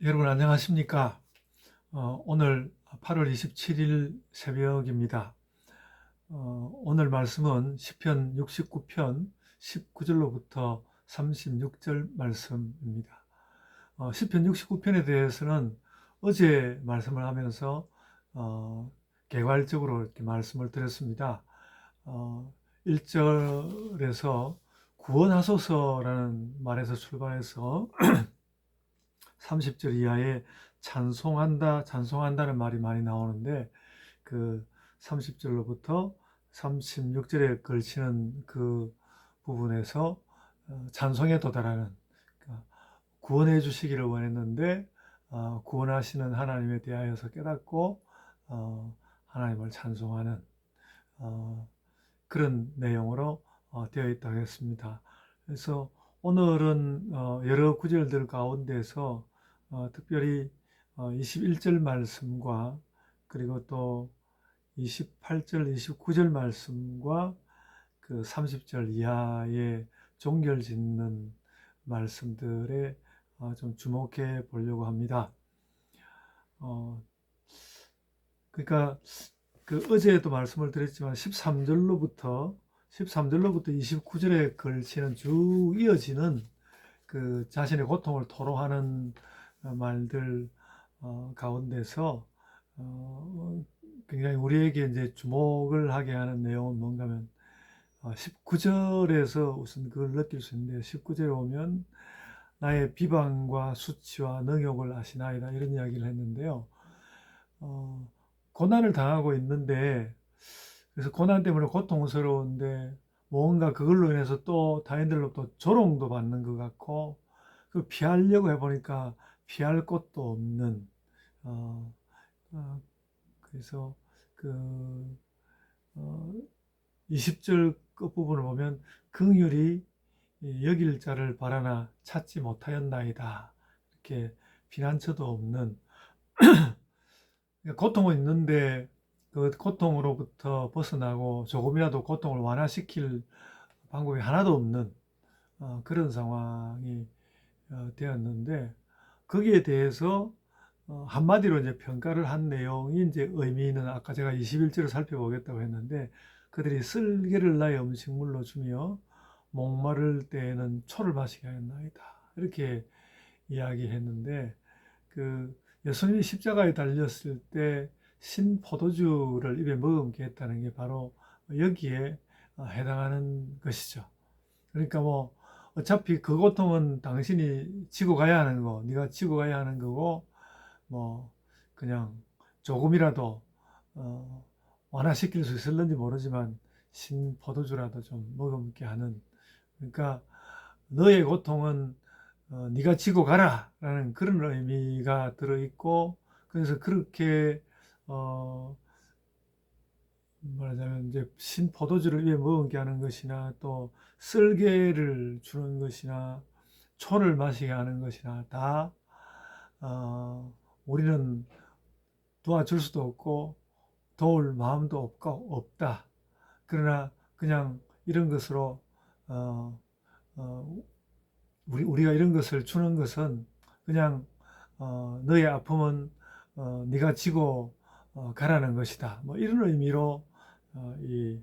여러분 안녕하십니까? 오늘 8월 27일 새벽입니다. 오늘 말씀은 시편 69편 19절로부터 36절 말씀입니다. 시편 69편에 대해서는 어제 말씀을 하면서 개괄적으로 이렇게 말씀을 드렸습니다. 1절에서 구원하소서라는 말에서 출발해서 30절 이하에 찬송한다는 말이 많이 나오는데 그 30절로부터 36절에 걸치는 그 부분에서 찬송에 도달하는, 그러니까 구원해 주시기를 원했는데 구원하시는 하나님에 대하여서 깨닫고 하나님을 찬송하는 그런 내용으로 되어 있다고 했습니다. 그래서 오늘은 여러 구절들 가운데서 특별히 21절 말씀과 그리고 또 28절, 29절 말씀과 그 30절 이하의 종결 짓는 말씀들에 좀 주목해 보려고 합니다. 그러니까 그 어제도 말씀을 드렸지만 13절로부터 29절에 걸치는 쭉 이어지는 그 자신의 고통을 토로하는 말들 가운데서 굉장히 우리에게 이제 주목을 하게 하는 내용은 뭔가 하면 19절에서 우선 그걸 느낄 수 있는데, 19절에 오면 나의 비방과 수치와 능욕을 아시나이다 이런 이야기를 했는데요. 고난을 당하고 있는데, 그래서 고난 때문에 고통스러운데 뭔가 그걸로 인해서 또 타인들로부터 조롱도 받는 것 같고, 그 피하려고 해보니까 피할 곳도 없는, 어, 그래서 그 20절 끝부분을 보면 긍휼히 여길 자를 바라나 찾지 못하였나이다, 이렇게 피난처도 없는, 고통은 있는데 그 고통으로부터 벗어나고 조금이라도 고통을 완화시킬 방법이 하나도 없는 그런 상황이 되었는데, 거기에 대해서 한마디로 이제 평가를 한 내용이 이제 의미는 아까 제가 21절을 살펴보겠다고 했는데, 그들이 쓸개를 나의 음식물로 주며 목마를 때에는 초를 마시게 하였나이다, 이렇게 이야기했는데, 그 예수님이 십자가에 달렸을 때 신 포도주를 입에 머금게 했다는 게 바로 여기에 해당하는 것이죠. 그러니까 뭐 어차피 그 고통은 당신이 지고 가야 하는 거, 네가 지고 가야 하는 거고, 뭐 그냥 조금이라도 완화시킬 수 있을는지 모르지만 신 포도주라도 좀 머금게 하는, 그러니까 너의 고통은 네가 지고 가라라는 그런 의미가 들어있고, 그래서 그렇게 어, 말하자면 이제 신 포도주를 위해 머금게 하는 것이나 또 쓸개를 주는 것이나 초를 마시게 하는 것이나 다 우리는 도와줄 수도 없고 도울 마음도 없다. 그러나 그냥 이런 것으로 어, 어, 우리가 이런 것을 주는 것은 그냥 너의 아픔은 네가 지고 가라는 것이다, 뭐 이런 의미로 이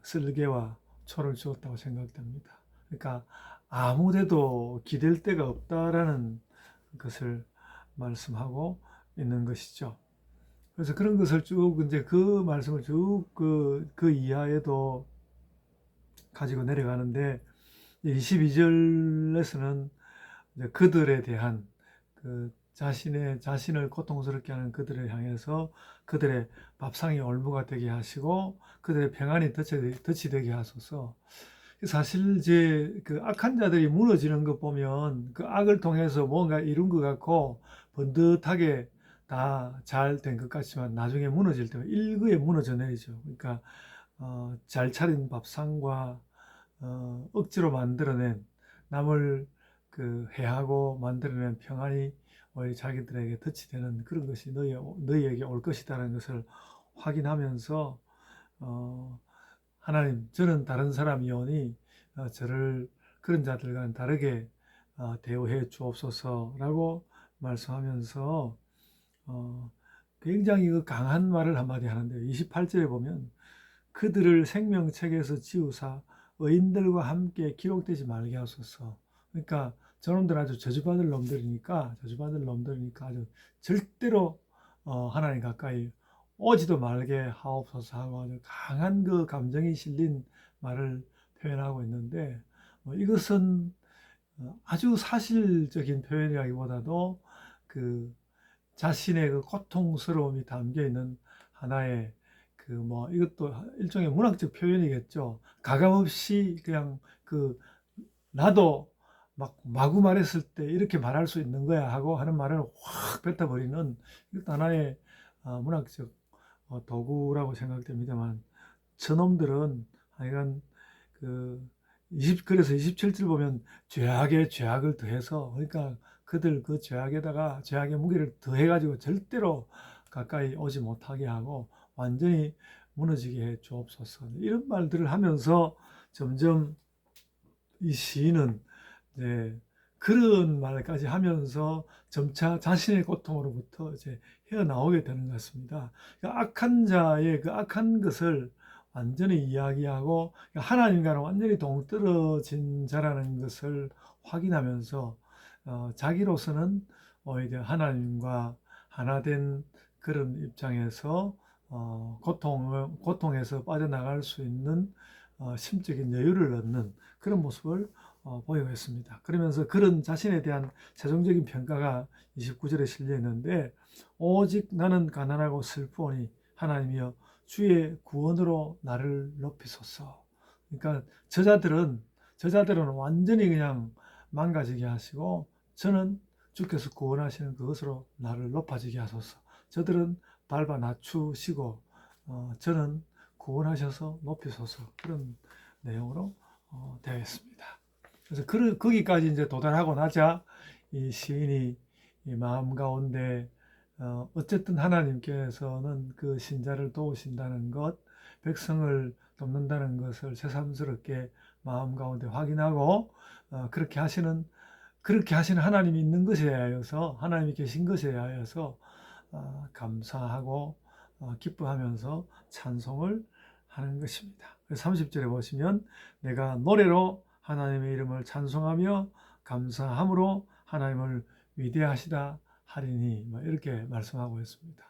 쓸개와 초를 주었다고 생각됩니다. 그러니까 아무데도 기댈 데가 없다라는 것을 말씀하고 있는 것이죠. 그래서 그런 것을 쭉 이제 그 말씀을 쭉 그 이하에도 가지고 내려가는데, 22절에서는 그들에 대한 그 자신을 고통스럽게 하는 그들을 향해서 그들의 밥상이 올무가 되게 하시고 그들의 평안이 덫이 되게 하소서. 사실 이제 그 악한 자들이 무너지는 것 보면 그 악을 통해서 뭔가 이룬 것 같고 번듯하게 다 잘 된 것 같지만 나중에 무너질 때는 일거에 무너져 내리죠. 그러니까 잘 차린 밥상과 억지로 만들어낸, 남을 그 해하고 만들어낸 평안이 오히려 자기들에게 덫이 되는 그런 것이 너희에게 올 것이다라는 것을 확인하면서 하나님, 저는 다른 사람이오니 저를 그런 자들과는 다르게 대우해 주옵소서라고 말씀하면서 굉장히 그 강한 말을 한마디 하는데 28절에 보면 그들을 생명책에서 지우사 의인들과 함께 기록되지 말게 하소서. 그러니까 저놈들 아주 저주받을 놈들이니까 아주 절대로 하나님 가까이 오지도 말게 하옵소서 하고 아주 강한 그 감정이 실린 말을 표현하고 있는데 이것은 아주 사실적인 표현이라기보다도 그 자신의 그 고통스러움이 담겨 있는 하나의 그 뭐 이것도 일종의 문학적 표현이겠죠. 가감없이 그냥 그 나도 막 마구 말했을 때 이렇게 말할 수 있는 거야 하고 하는 말을 확 뱉어버리는 이것도 하나의 문학적 도구라고 생각됩니다만 저놈들은 하여간 그 그래서 27절 보면 죄악에 죄악을 더해서 그러니까 그들 그 죄악에다가 죄악의 무게를 더해가지고 절대로 가까이 오지 못하게 하고 완전히 무너지게 해 주옵소서. 이런 말들을 하면서 점점 이 시인은 이제 그런 말까지 하면서 점차 자신의 고통으로부터 이제 헤어나오게 되는 것 같습니다. 그러니까 악한 자의 그 악한 것을 완전히 이야기하고 하나님과는 완전히 동떨어진 자라는 것을 확인하면서 자기로서는 오히려 하나님과 하나된 그런 입장에서 고통에서 빠져나갈 수 있는 심적인 여유를 얻는 그런 모습을 보이고 있습니다. 그러면서 그런 자신에 대한 최종적인 평가가 29절에 실려 있는데 오직 나는 가난하고 슬프오니 하나님이여 주의 구원으로 나를 높이소서. 그러니까 저자들은 완전히 그냥 망가지게 하시고 저는 주께서 구원하시는 그것으로 나를 높아지게 하소서. 저들은 밟아 낮추시고 저는 구원하셔서 높이소서. 그런 내용으로 되어 있습니다. 그래서 거기까지 이제 도달하고 나자 이 시인이 이 마음 가운데 어쨌든 하나님께서는 그 신자를 도우신다는 것, 백성을 돕는다는 것을 새삼스럽게 마음 가운데 확인하고 그렇게 하시는 하나님이 있는 것에 하여서 하나님이 계신 것에 하여서 감사하고 기뻐하면서 찬송을 하는 것입니다. 30절에 보시면 내가 노래로 하나님의 이름을 찬송하며 감사함으로 하나님을 위대하시다 하리니 이렇게 말씀하고 있습니다.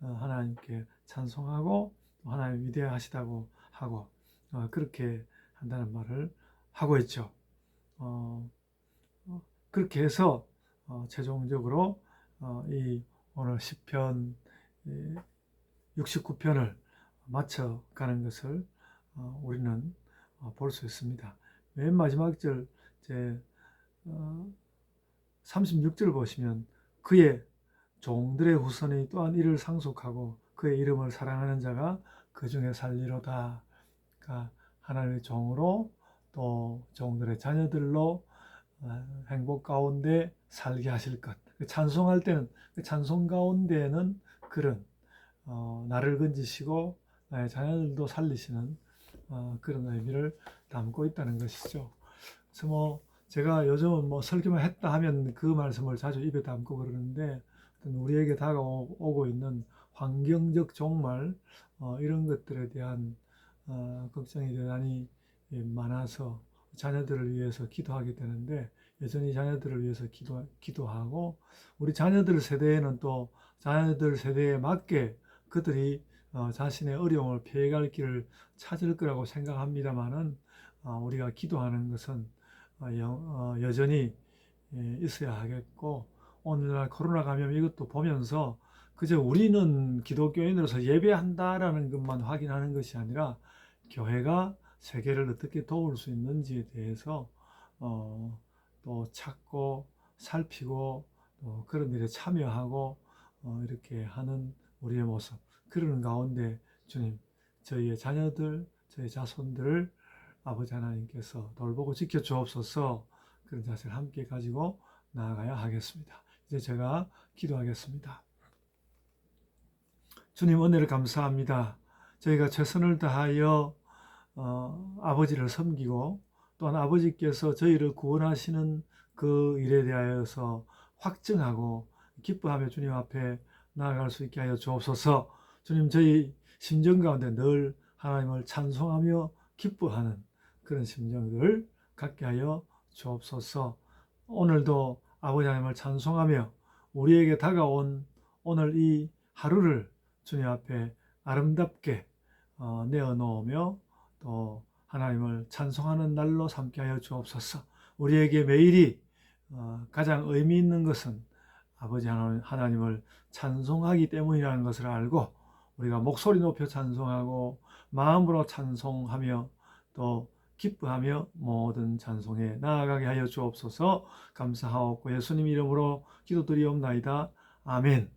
하나님께 찬송하고 하나님 위대하시다고 하고 그렇게 한다는 말을 하고 있죠. 그렇게 해서 최종적으로 이 오늘 시편 69편을 마쳐가는 것을 우리는 볼 수 있습니다. 맨 마지막 절 36절 보시면 그의 종들의 후손이 또한 이를 상속하고 그의 이름을 사랑하는 자가 그 중에 살리로다. 그러니까 하나님의 종으로 또 종들의 자녀들로 행복 가운데 살게 하실 것. 찬송할 때는 그 찬송 가운데는 그런 나를 건지시고 나의 자녀들도 살리시는 그런 의미를 담고 있다는 것이죠. 그래서 제가 요즘은 설교만 했다 하면 그 말씀을 자주 입에 담고 그러는데 우리에게 다가오고 있는 환경적 종말 이런 것들에 대한 걱정이 대단히 많아서 자녀들을 위해서 기도하게 되는데 여전히 자녀들을 위해서 기도하고 우리 자녀들 세대에는 또 자녀들 세대에 맞게 그들이 자신의 어려움을 피해갈 길을 찾을 거라고 생각합니다만은 우리가 기도하는 것은 여전히 있어야 하겠고 오늘날 코로나 감염 이것도 보면서 그저 우리는 기독교인으로서 예배한다라는 것만 확인하는 것이 아니라 교회가 세계를 어떻게 도울 수 있는지에 대해서 또 찾고 살피고 그런 일에 참여하고 이렇게 하는 우리의 모습 그러는 가운데 주님 저희의 자녀들 저희 자손들을 아버지 하나님께서 돌보고 지켜 주옵소서. 그런 자세를 함께 가지고 나아가야 하겠습니다. 이제 제가 기도하겠습니다. 주님 은혜를 감사합니다. 저희가 최선을 다하여 아버지를 섬기고 또한 아버지께서 저희를 구원하시는 그 일에 대하여서 확증하고 기뻐하며 주님 앞에 나아갈 수 있게 하여 주옵소서. 주님, 저희 심정 가운데 늘 하나님을 찬송하며 기뻐하는 그런 심정들을 갖게 하여 주옵소서. 오늘도 아버지 하나님을 찬송하며 우리에게 다가온 오늘 이 하루를 주님 앞에 아름답게 내어놓으며 또 하나님을 찬송하는 날로 삼게 하여 주옵소서. 우리에게 매일이 가장 의미 있는 것은 아버지 하나님을 찬송하기 때문이라는 것을 알고 우리가 목소리 높여 찬송하고 마음으로 찬송하며 또 기뻐하며 모든 찬송에 나아가게 하여 주옵소서. 감사하옵고 예수님 이름으로 기도드리옵나이다. 아멘.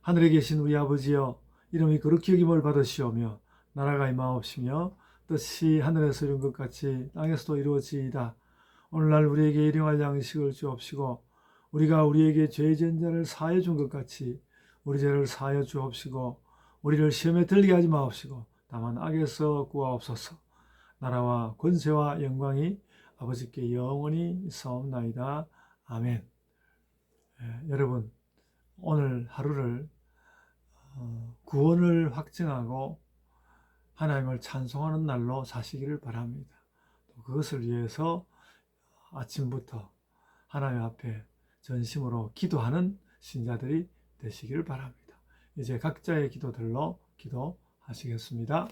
하늘에 계신 우리 아버지여, 이름이 거룩히 여김을 받으시오며 나라가 임하옵시며 뜻이 하늘에서 이룬 것 같이 땅에서도 이루어지이다. 오늘날 우리에게 일용할 양식을 주옵시고 우리가 우리에게 죄 지은 자를 사하여 준 것 같이 우리 죄를 사하여 주옵시고 우리를 시험에 들리게 하지 마옵시고 다만 악에서 구하옵소서. 나라와 권세와 영광이 아버지께 영원히 있사옵나이다. 아멘. 여러분, 오늘 하루를 구원을 확증하고 하나님을 찬송하는 날로 사시기를 바랍니다. 그것을 위해서 아침부터 하나님 앞에 전심으로 기도하는 신자들이 되시기를 바랍니다. 이제 각자의 기도들로 기도하시겠습니다.